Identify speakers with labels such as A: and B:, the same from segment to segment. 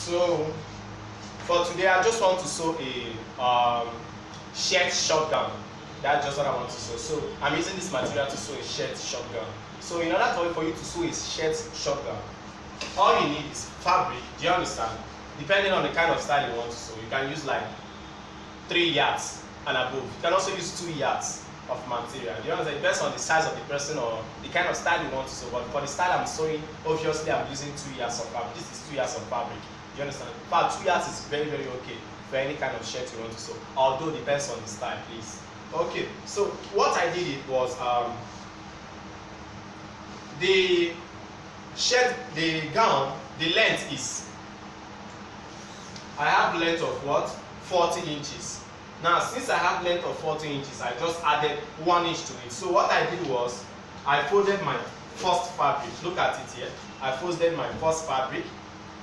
A: So for today, I just want to sew a shirt shotgun. That's just what I want to sew. So I'm using this material to sew a shirt shotgun. So in order for you to sew a shirt shotgun, all you need is fabric. Do you understand? Depending on the kind of style you want to sew, you can use like 3 yards and above. You can also use 2 yards of material. Do you understand? It depends on the size of the person or the kind of style you want to sew. But for the style I'm sewing, obviously I'm using 2 yards of fabric. This is 2 yards of fabric. Do you understand? In fact, 2 yards is very, very okay for any kind of shirt you want to sew. Although it depends on the style, please. Okay, so what I did was the shirt, the gown, the length is, I have length of what? 40 inches. Now, since I have length of 40 inches, I just added 1 inch to it. So what I did was, I folded my first fabric. Look at it here. I folded my first fabric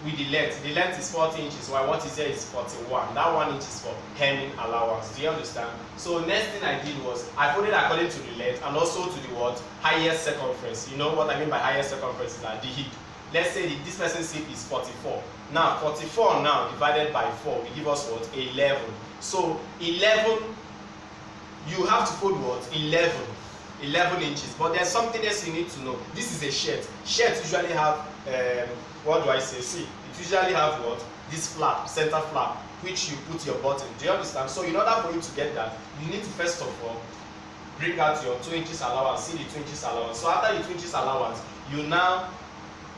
A: with the length. The length is 40 inches, while what is here is 41. That 1 inch is for hemming allowance. Do you understand? So next thing I did was, I folded according to the length and also to the what? Highest circumference. You know what I mean by highest circumference is that the hip. Let's say this person's hip is 44. Now 44 now divided by 4 will give us what? 11. So 11, you have to fold what? 11 inches. But there's something else you need to know. This is a shirt. Shirts usually have what do I say? See, it usually have what? This flap, center flap, which you put your button. Do you understand? So in order for you to get that, you need to first of all bring out your 2 inches allowance. See the 2 inches allowance. So after the 2 inches allowance, you now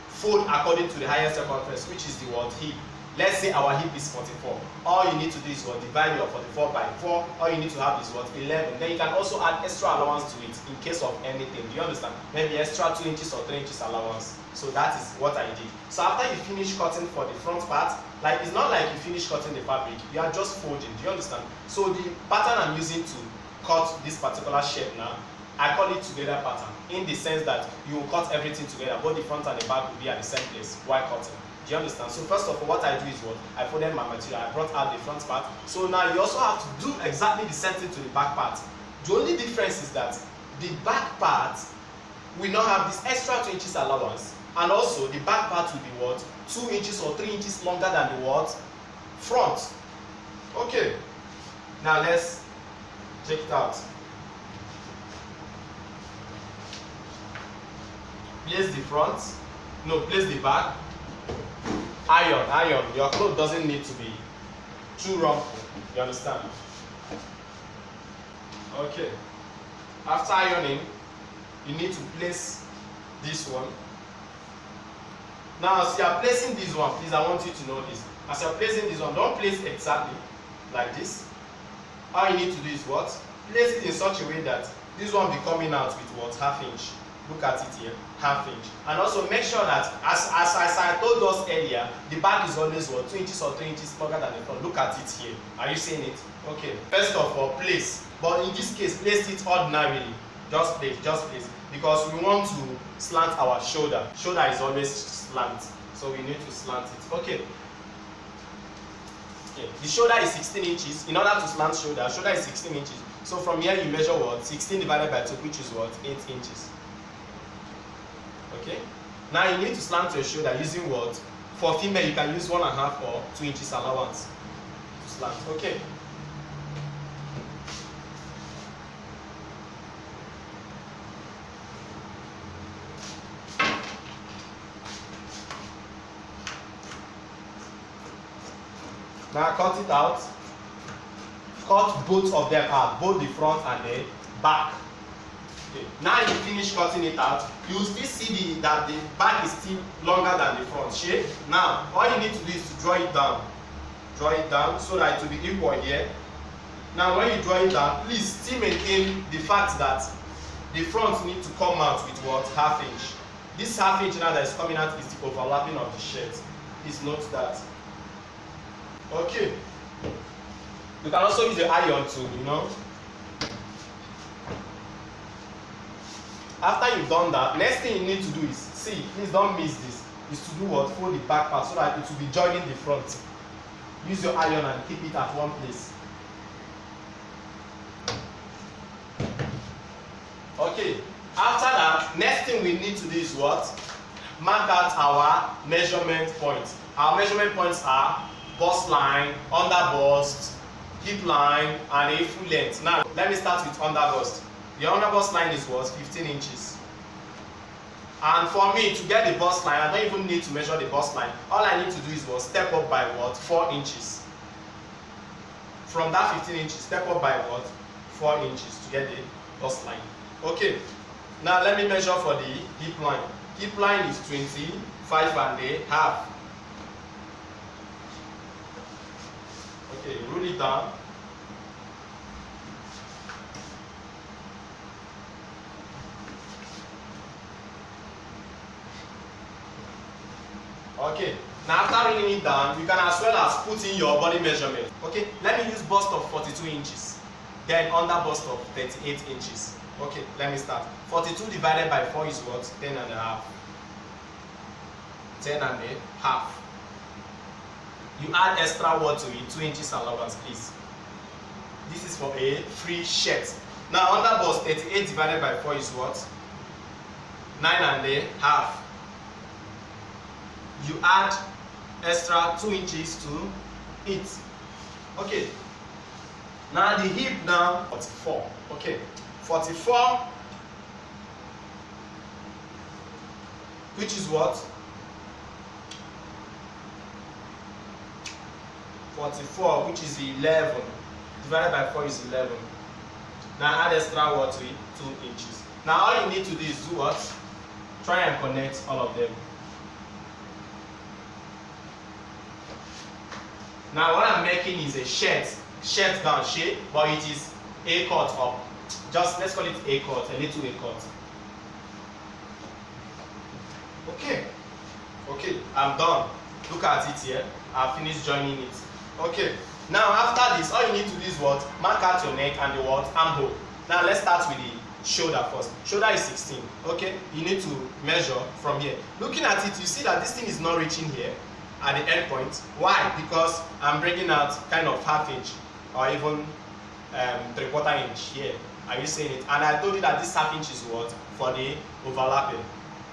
A: fold according to the highest circumference, which is the what? Hip. Let's say our hip is 44. All you need to do is what? Divide your 44 by 4. All you need to have is what? 11. Then you can also add extra allowance to it in case of anything. Do you understand? Maybe extra 2 inches or 3 inches allowance. So that is what I did. So after you finish cutting for the front part, like it's not like you finish cutting the fabric, you are just folding. Do you understand? So the pattern I'm using to cut this particular shape now, I call it together pattern, in the sense that you will cut everything together. Both the front and the back will be at the same place while cutting. Do you understand? So first of all, what I do is what? I folded my material, I brought out the front part. So now you also have to do exactly the same thing to the back part. The only difference is that the back part will not have this extra 2 inches allowance, and also the back part will be what? 2 inches or 3 inches longer than the what? Front. Okay. Now let's check it out. Place the front. No, place the back. Iron. Your clothes doesn't need to be too rumpled. You understand? Okay. After ironing, you need to place this one. Now, as you are placing this one, please, I want you to know this. As you are placing this one, don't place exactly like this. All you need to do is what? Place it in such a way that this one be coming out with what? 1/2 inch. Look at it here, 1/2 inch. And also make sure that, as I told us earlier, the back is always what? 2 inches or 3 inches longer than the front. Look at it here. Are you seeing it? Okay. First of all, place. But in this case, place it ordinarily. Just place. Because we want to slant our shoulder. Shoulder is always slant. So we need to slant it. Okay. The shoulder is 16 inches. In order to slant shoulder is 16 inches. So from here you measure what? 16 divided by 2, which is what? 8 inches. Okay. Now you need to slant your shoulder using what? For female, you can use 1.5 or 2 inches allowance to slant. Okay. Now cut it out. Cut both of them out, both the front and the back. Okay. Now you finish cutting it out, you will still see that the back is still longer than the front. Shape. Now, all you need to do is to draw it down. Draw it down so that it will be equal here. Now, when you draw it down, please still maintain the fact that the front needs to come out with what? 1/2 inch. This 1/2 inch now that is coming out is the overlapping of the shirt. Please note that. Okay. You can also use the iron tool, you know. After you've done that, next thing you need to do is, see, please don't miss this, is to do what? Fold the back part so that it will be joining the front. Use your iron and keep it at one place. Okay, after that, next thing we need to do is what? Mark out our measurement point. Our measurement points are bust line, under bust, hip line, and a full length. Now, let me start with under bust. The under bust line is what? 15 inches. And for me to get the bust line, I don't even need to measure the bust line. All I need to do is what? Step up by what? 4 inches. From that 15 inches, step up by what? 4 inches to get the bust line. Okay. Now let me measure for the hip line. Hip line is 25 and a half. Okay, roll it down. Okay, now after rolling it down, you can as well as put in your body measurement. Okay, let me use bust of 42 inches, then under bust of 38 inches. Okay, let me start. 42 divided by 4 is what? 10 and a half. 10 and a half. You add extra word to it, 2 inches allowance, please. This is for a free shirt. Now under bust, 38 divided by 4 is what? 9 and a half. You add extra 2 inches to it. Okay. Now the hip now 44. Okay. 44, which is what? 44, which is 11. Divided by 4 is 11. Now add extra word to it, 2 inches. Now all you need to do is do what? Try and connect all of them. Now what I'm making is a shirt down shape, but it is A cut up. Just let's call it A cut, a little A cut. Okay, I'm done. Look at it here. I've finished joining it. Okay, now after this, all you need to do is what? Mark out your neck and the what? Armhole. Now let's start with the shoulder first. Shoulder is 16. Okay, you need to measure from here. Looking at it, you see that this thing is not reaching here at the end point. Why? Because I'm bringing out kind of half inch or even 3/4 inch here. Are you seeing it? And I told you that this half inch is what? For the overlapping.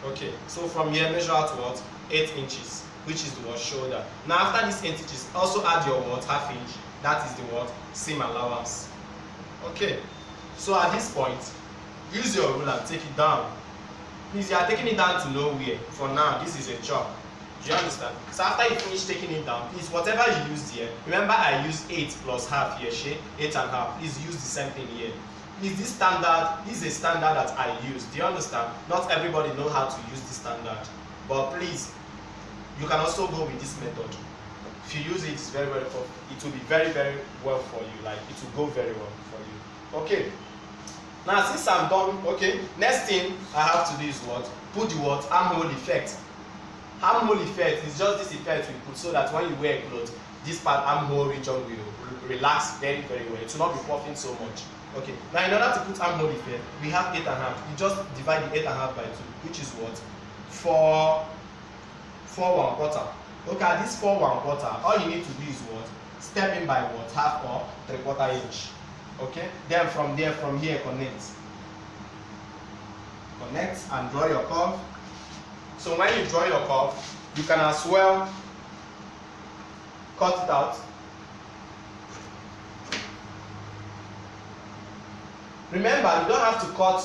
A: Okay, so from here measure out what? 8 inches, which is the what? Shoulder. Now after this 8 inches, also add your what? Half inch. That is the what? Seam allowance. Okay, so at this point, use your ruler and take it down. Please, you are taking it down to nowhere. For now, this is a chop. Do you understand? So after you finish taking it down, please, whatever you used here, remember I used 8 plus half here, 8 and half. Please use the same thing here. Please, this is a standard that I use. Do you understand? Not everybody knows how to use this standard. But please, you can also go with this method. If you use it, it's very, very tough. It will be very, very well for you. Like, it will go very well for you. Okay. Now, since I'm done, okay, next thing I have to do is what? Put the what? Armhole effect. Armhole effect is just this effect we put so that when you wear clothes, this part armhole region will relax very, very well. It will not be puffing so much. Okay, now in order to put armhole effect, we have 8 and a half. You just divide the 8 and a half by 2, which is what? 4 1/4. Okay, at this 4 1/4, all you need to do is what? Step in by what? Half or 3/4 inch. Okay, then from here, connect and draw your curve. So when you draw your curve, you can as well cut it out. Remember, you don't have to cut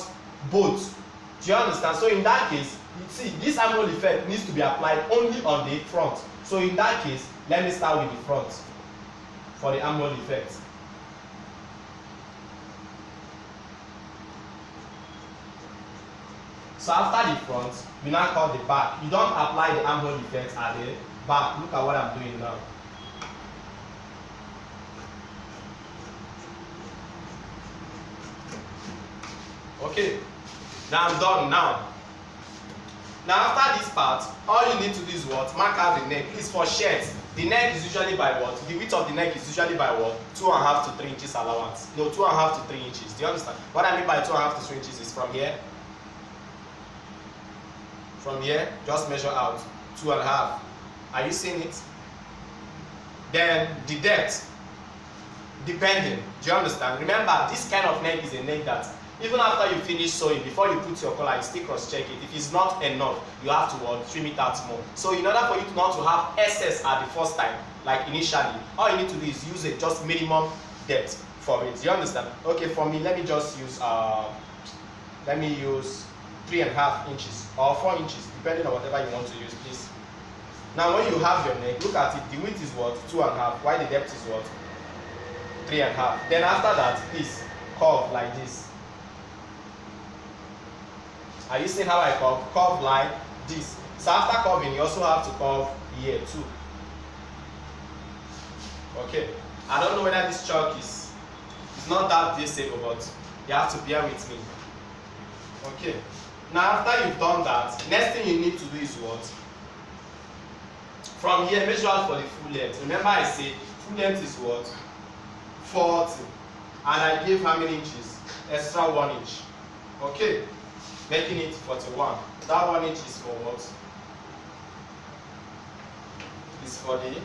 A: both. Do you understand? So in that case, you see, this armhole effect needs to be applied only on the front. So in that case, let me start with the front for the armhole effect. So after the front, we now cut the back. You don't apply the armhole effect at the back. Look at what I'm doing now. Okay, now I'm done now. Now after this part, all you need to do is what? Mark out the neck. Please, for shirts, the neck is usually by what? The width of the neck is usually by what? 2.5 to 3 inches allowance. No, 2.5 to 3 inches. Do you understand? What I mean by 2.5 to 3 inches is from here. From here, just measure out 2.5. Are you seeing it? Then the depth, depending. Do you understand? Remember, this kind of neck is a neck that Even after you finish sewing, before you put your collar, you still cross check it. If it's not enough, you have to trim it out more. So in order for you not to have excess at the first time, like initially, all you need to do is use it just minimum depth for it. You understand? Okay, for me, let me just use 3.5 inches or 4 inches, depending on whatever you want to use, please. Now when you have your neck, look at it, the width is what? 2.5, while the depth is what? 3.5. Then after that, please curve like this. Are you seeing how I curve? Curve like this. So after curving, you also have to curve here too. Okay. I don't know whether this chalk is not that visible, but you have to bear with me. Okay. Now after you've done that, next thing you need to do is what? From here, measure out for the full length. Remember I said full length is what? 40. And I gave how many inches? Extra 1 inch. Okay. Making it 41. That 1 inch is for what? Is for the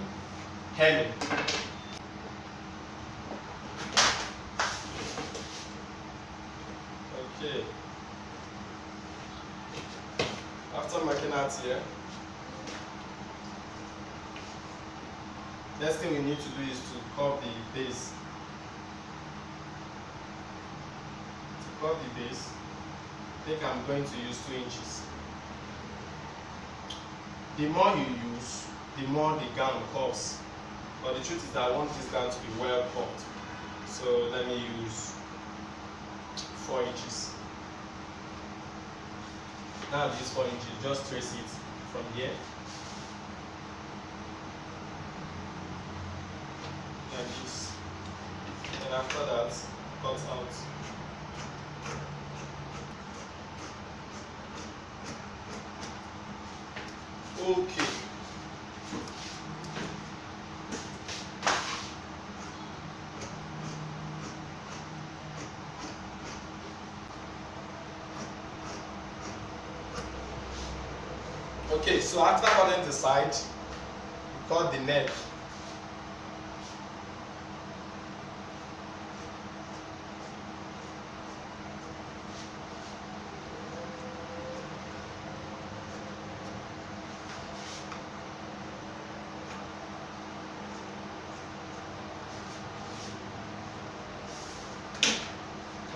A: hemming. Okay. After marking out here, next thing we need to do is to curve the base. To curve the base, I think I'm going to use 2 inches. The more you use, the more the gown curves. But the truth is that I want this gown to be well curved. So let me use 4 inches. Now this 4 inches, just trace it from here. Like this. And after that, cut out. Okay. Okay, so after cutting the side, you cut the neck.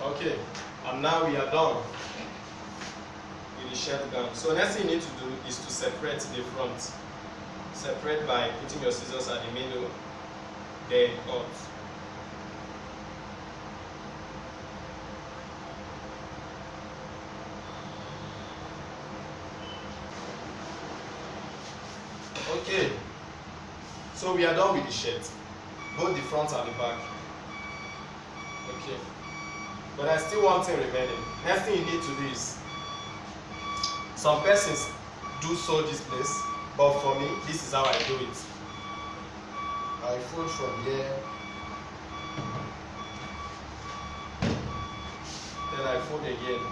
A: Okay, and now we are done with the shirt gown. So next thing you need to do is to separate the front. Separate by putting your scissors at the middle, then cut. Okay, so we are done with the shirt, both the front and the back. Okay. But there's still one thing remaining. Next thing you need to do is, some persons do sew this place, but for me, this is how I do it. I fold from here, then I fold again.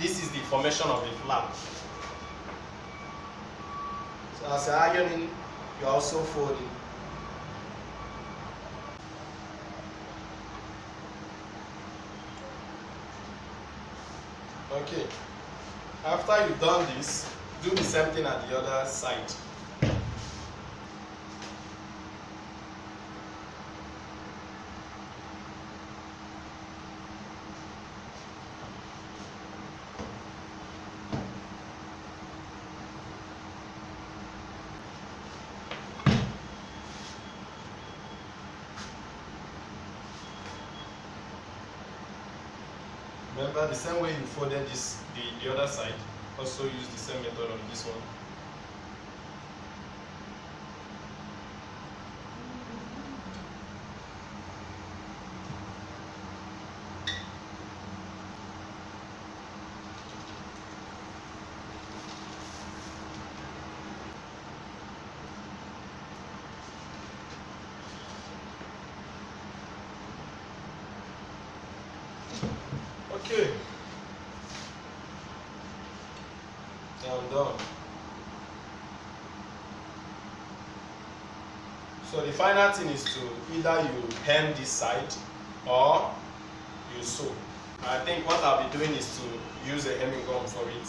A: This is the formation of a flap. So as you're ironing, you're also folding. Okay, after you've done this, do the same thing at the other side. Remember, the same way you folded this, the other side, also use the same method on this one. Okay. I'm done. So the final thing is to either you hem this side or you sew. I think what I'll be doing is to use a hemming gun for it.